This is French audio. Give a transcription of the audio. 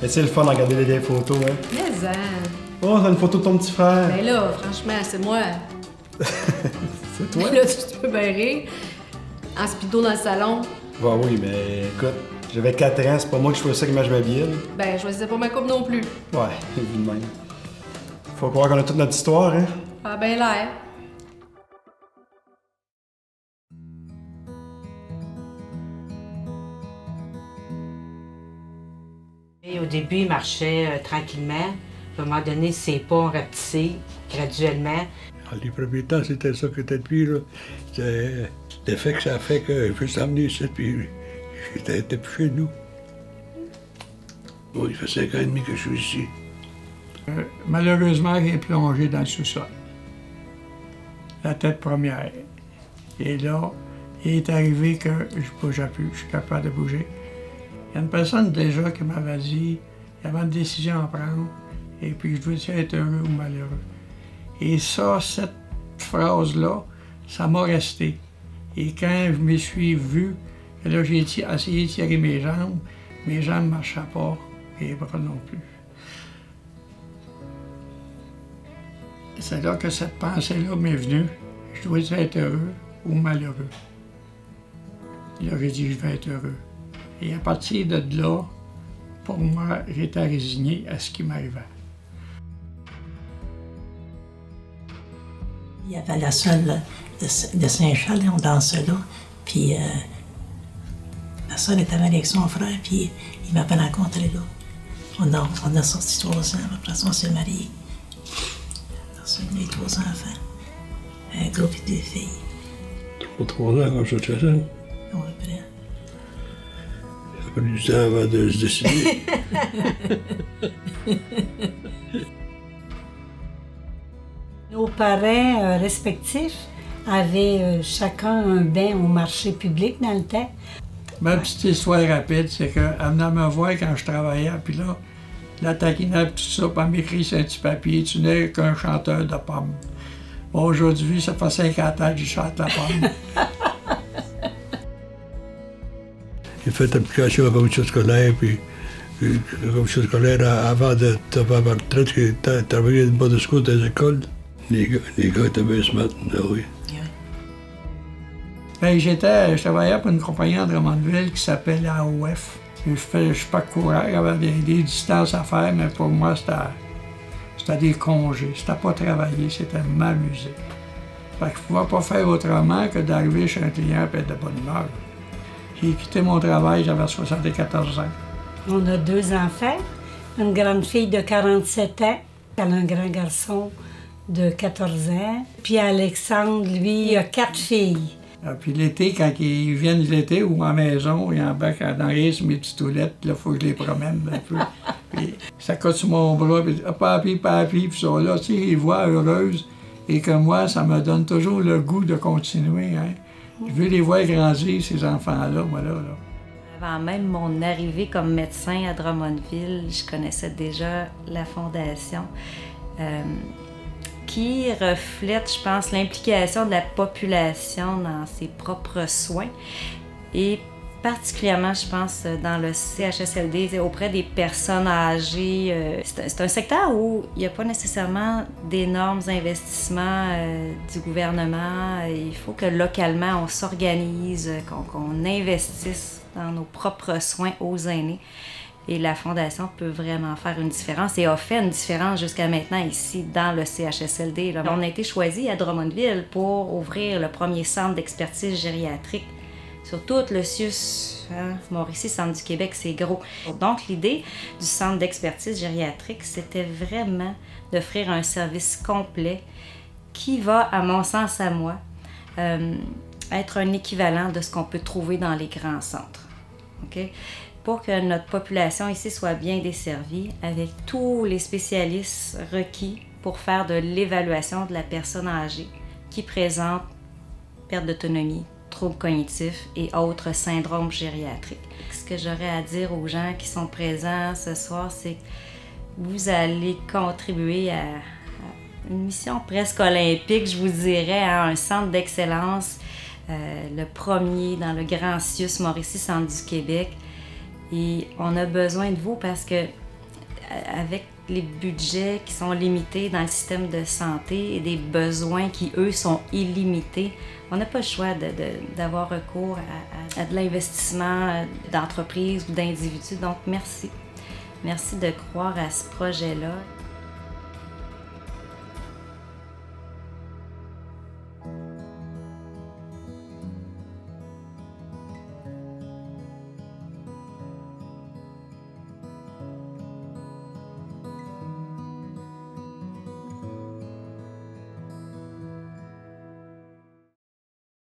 Mais c'est le fun de regarder les vieilles photos, hein? Mais Oh, t'as une photo de ton petit frère! ben là, franchement, c'est moi. C'est toi? Là, tu peux bien rire. En speedo dans le salon. Bah oui, mais écoute, j'avais 4 ans, c'est pas moi qui choisissais comment je m'habillais. Ben, je choisissais pas ma coupe non plus. Ouais, vu de même. Faut croire qu'on a toute notre histoire, hein? Ah ben l'air. Et au début, il marchait tranquillement. À un moment donné, ses pas ont rapetissé graduellement. Les premiers temps, c'était ça que était depuis, là. C'était l'effet que ça a fait que je me suis emmené ici, puis j'étais plus chez nous. Bon, il fait 5 ans et demi que je suis ici. Malheureusement, il est plongé dans le sous-sol. La tête première. Et là, il est arrivé que je ne bougeais plus, je suis capable de bouger. Il y a une personne déjà qui m'avait dit, il y avait une décision à prendre, et puis je dois être heureux ou malheureux. Et ça, cette phrase-là, ça m'a resté. Et quand je me suis vu, là, j'ai essayé de tirer mes jambes ne marchaient pas, et les bras non plus. C'est là que cette pensée-là m'est venue. Je dois être heureux ou malheureux. Là, j'ai dit, je vais être heureux. Et à partir de là, pour moi, j'étais résigné à ce qui m'arrivait. Il y avait la salle de Saint-Charles, on dansait là, puis la salle était avec son frère, puis il m'avait rencontré là. On a sorti 3 ans, après ça on s'est mariés. On a eu 3 enfants, un gars et 2 filles. 3 ans quand je suis jeune. Oui, après. Il a fallu du temps avant de se décider. Nos parents respectifs avaient chacun un bain au marché public dans le temps. Ma petite histoire rapide, c'est qu'elle venait me voir quand je travaillais, puis là, la taquinait, tout ça, puis elle m'écrit sur un petit papier, tu n'es qu'un chanteur de pommes. Bon, aujourd'hui, ça fait 50 ans que je chante la pomme. J'ai fait application à la commission scolaire, puis la commission scolaire, avant de tomber à ma retraite, j'ai travaillé dans le scout des écoles. Les gars étaient bien smart, oui. Ben, je travaillais pour une compagnie à Drummondville qui s'appelle AOF. Je suis pas coureur, il y avait des distances à faire, mais pour moi, c'était des congés. C'était pas travailler, c'était m'amuser. Fait que je pouvais pas faire autrement que d'arriver chez un client et être de bonne humeur. J'ai quitté mon travail, j'avais 74 ans. On a 2 enfants, une grande fille de 47 ans, elle a un grand garçon de 14 ans. Puis Alexandre, lui, il a 4 filles. Puis l'été, quand ils viennent l'été ou à la maison, ils embarquent dans les mes petites toulettes, là, il faut que je les promène un peu. Puis ça cote sur mon bras, puis ah, papi, puis ça, là, tu sais, ils voient heureuses. Et que moi, ça me donne toujours le goût de continuer, hein. Je veux les voir grandir, ces enfants-là, moi, là. Avant même mon arrivée comme médecin à Drummondville, je connaissais déjà la Fondation. Qui reflète, je pense, l'implication de la population dans ses propres soins et particulièrement, je pense, dans le CHSLD, auprès des personnes âgées. C'est un secteur où il n'y a pas nécessairement d'énormes investissements du gouvernement. Il faut que localement, on s'organise, qu'on investisse dans nos propres soins aux aînés. Et la Fondation peut vraiment faire une différence et a fait une différence jusqu'à maintenant ici dans le CHSLD. Là. On a été choisi à Drummondville pour ouvrir le premier centre d'expertise gériatrique sur tout le CIUS. Hein? Mauricie, Centre du Québec, c'est gros. Donc l'idée du centre d'expertise gériatrique, c'était vraiment d'offrir un service complet qui va, à mon sens à moi, être un équivalent de ce qu'on peut trouver dans les grands centres. Okay? Pour que notre population ici soit bien desservie avec tous les spécialistes requis pour faire de l'évaluation de la personne âgée qui présente perte d'autonomie, troubles cognitifs et autres syndromes gériatriques. Ce que j'aurais à dire aux gens qui sont présents ce soir, c'est que vous allez contribuer à une mission presque olympique, je vous dirais, à un centre d'excellence, le premier dans le grand CIUS Mauricie, Centre du Québec. Et on a besoin de vous parce que avec les budgets qui sont limités dans le système de santé et des besoins qui, eux, sont illimités, on n'a pas le choix d'avoir recours à de l'investissement d'entreprises ou d'individus. Donc, merci. Merci de croire à ce projet-là.